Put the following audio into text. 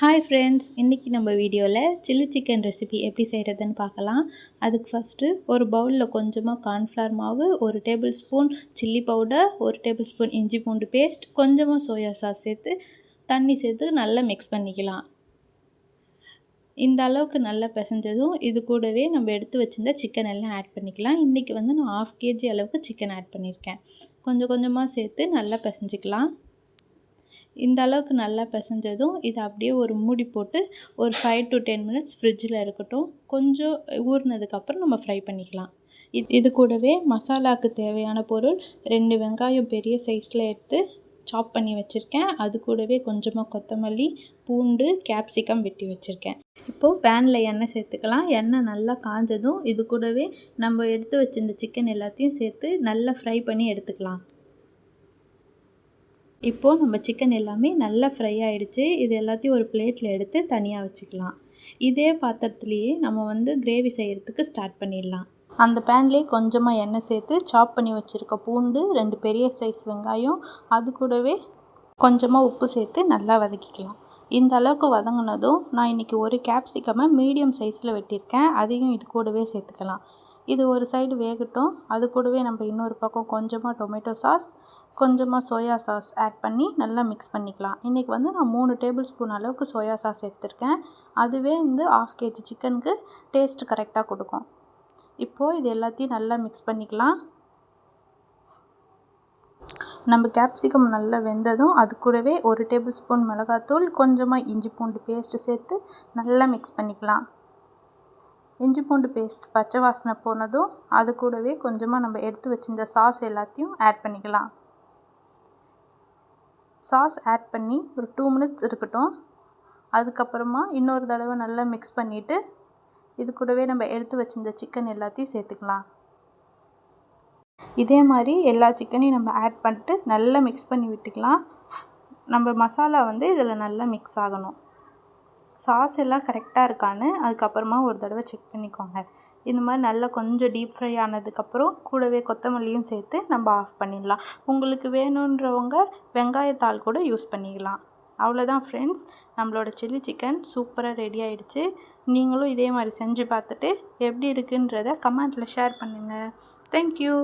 Hi friends, இன்றைக்கி நம்ம வீடியோவில் சில்லி சிக்கன் ரெசிபி எப்படி செய்கிறதுன்னு பார்க்கலாம். அதுக்கு ஃபஸ்ட்டு ஒரு பவுலில் கொஞ்சமாக கார்ன்ஃப்ளவர் மாவு, 1 table spoon chilli powder, 1 table spoon இஞ்சி பூண்டு பேஸ்ட், கொஞ்சமாக சோயா சாஸ் சேர்த்து தண்ணி சேர்த்து நல்லா மிக்ஸ் பண்ணிக்கலாம். இந்த அளவுக்கு நல்லா பிசைஞ்சதும் இது கூடவே நம்ம எடுத்து வச்சுருந்த சிக்கன் எல்லாம் ஆட் பண்ணிக்கலாம். இன்றைக்கி வந்து நான் 1/2 kg அளவுக்கு சிக்கன் ஆட் பண்ணியிருக்கேன். கொஞ்சம் கொஞ்சமாக சேர்த்து நல்லா பிசைஞ்சிக்கலாம். இந்த அளவுக்கு நல்லா பிசைஞ்சதும் இதை அப்படியே ஒரு மூடி போட்டு ஒரு 5 to 10 minutes ஃப்ரிட்ஜில் இருக்கட்டும். கொஞ்சம் ஊறினதுக்கப்புறம் நம்ம ஃப்ரை பண்ணிக்கலாம். இது கூடவே மசாலாவுக்கு தேவையான பொருள் 2 வெங்காயம் பெரிய சைஸில் எடுத்து சாப் பண்ணி வச்சுருக்கேன். அது கூடவே கொஞ்சமாக கொத்தமல்லி, பூண்டு, கேப்சிகம் வெட்டி வச்சுருக்கேன். இப்போது பேனில் எண்ணெய் சேர்த்துக்கலாம். எண்ணெய் நல்லா காஞ்சதும் இது கூடவே நம்ம எடுத்து வச்சிருந்த சிக்கன் எல்லாத்தையும் சேர்த்து நல்லா ஃப்ரை பண்ணி எடுத்துக்கலாம். இப்போது நம்ம சிக்கன் எல்லாமே நல்லா ஃப்ரை ஆகிடுச்சு. இது எல்லாத்தையும் ஒரு பிளேட்டில் எடுத்து தனியாக வச்சுக்கலாம். இதே பாத்திரத்துலேயே நம்ம வந்து கிரேவி செய்கிறதுக்கு ஸ்டார்ட் பண்ணிடலாம். அந்த பேன்லேயே கொஞ்சமாக எண்ணெய் சேர்த்து சாப் பண்ணி வச்சுருக்க பூண்டு, 2 பெரிய சைஸ் வெங்காயம், அது கூடவே கொஞ்சமாக உப்பு சேர்த்து நல்லா வதக்கிக்கலாம். இந்த அளவுக்கு வதங்கினதும் நான் இன்றைக்கி ஒரு கேப்சிகமை மீடியம் சைஸில் வெட்டியிருக்கேன். அதையும் இது கூடவே சேர்த்துக்கலாம். இது ஒரு சைடு வேகட்டும். அது கூடவே நம்ம இன்னொரு பக்கம் கொஞ்சமாக டொமேட்டோ சாஸ், கொஞ்சமாக சோயா சாஸ் ஆட் பண்ணி நல்லா மிக்ஸ் பண்ணிக்கலாம். இன்றைக்கி வந்து நான் 3 டேபிள் ஸ்பூன் அளவுக்கு சோயா சாஸ் எடுத்திருக்கேன். அதுவே வந்து 1/2 kg சிக்கனுக்கு டேஸ்ட் கரெக்டாக கொடுக்கும். இப்போது இது எல்லாத்தையும் நல்லா மிக்ஸ் பண்ணிக்கலாம். நம்ம கேப்சிகம் நல்லா வெந்ததும் அது கூடவே 1 டேபிள் ஸ்பூன் மிளகாத்தூள், கொஞ்சமாக இஞ்சி பூண்டு பேஸ்ட்டு சேர்த்து நல்லா மிக்ஸ் பண்ணிக்கலாம். இஞ்சி பூண்டு பேஸ்ட் பச்சை வாசனை போனதும் அது கூடவே கொஞ்சமாக நம்ம எடுத்து வச்சிருந்த சாஸ் எல்லாத்தையும் ஆட் பண்ணிக்கலாம். சாஸ் ஆட் பண்ணி ஒரு 2 minutes இருக்கட்டும். அதுக்கப்புறமா இன்னொரு தடவை நல்லா மிக்ஸ் பண்ணிவிட்டு இது கூடவே நம்ம எடுத்து வச்சிருந்த சிக்கன் எல்லாத்தையும் சேர்த்துக்கலாம். இதே மாதிரி எல்லா சிக்கனையும் நம்ம ஆட் பண்ணிட்டு நல்லா மிக்ஸ் பண்ணி விட்டுக்கலாம். நம்ம மசாலா வந்து இதில் நல்லா மிக்ஸ் ஆகணும். சாஸ் எல்லாம் கரெக்டாக இருக்கான்னு அதுக்கப்புறமா ஒரு தடவை செக் பண்ணிக்கோங்க. இந்த மாதிரி நல்லா கொஞ்சம் டீப் ஃப்ரை ஆனதுக்கப்புறம் கூடவே கொத்தமல்லியும் சேர்த்து நம்ம ஆஃப் பண்ணிடலாம். உங்களுக்கு வேணுன்றவங்க வெங்காயத்தாள் கூட யூஸ் பண்ணிக்கலாம். அவ்வளோதான் ஃப்ரெண்ட்ஸ், நம்மளோட சில்லி சிக்கன் சூப்பராக ரெடி ஆகிடுச்சு. நீங்களும் இதே மாதிரி செஞ்சு பார்த்துட்டு எப்படி இருக்குன்றதை கமெண்ட்டில் ஷேர் பண்ணுங்கள். தேங்க்யூ.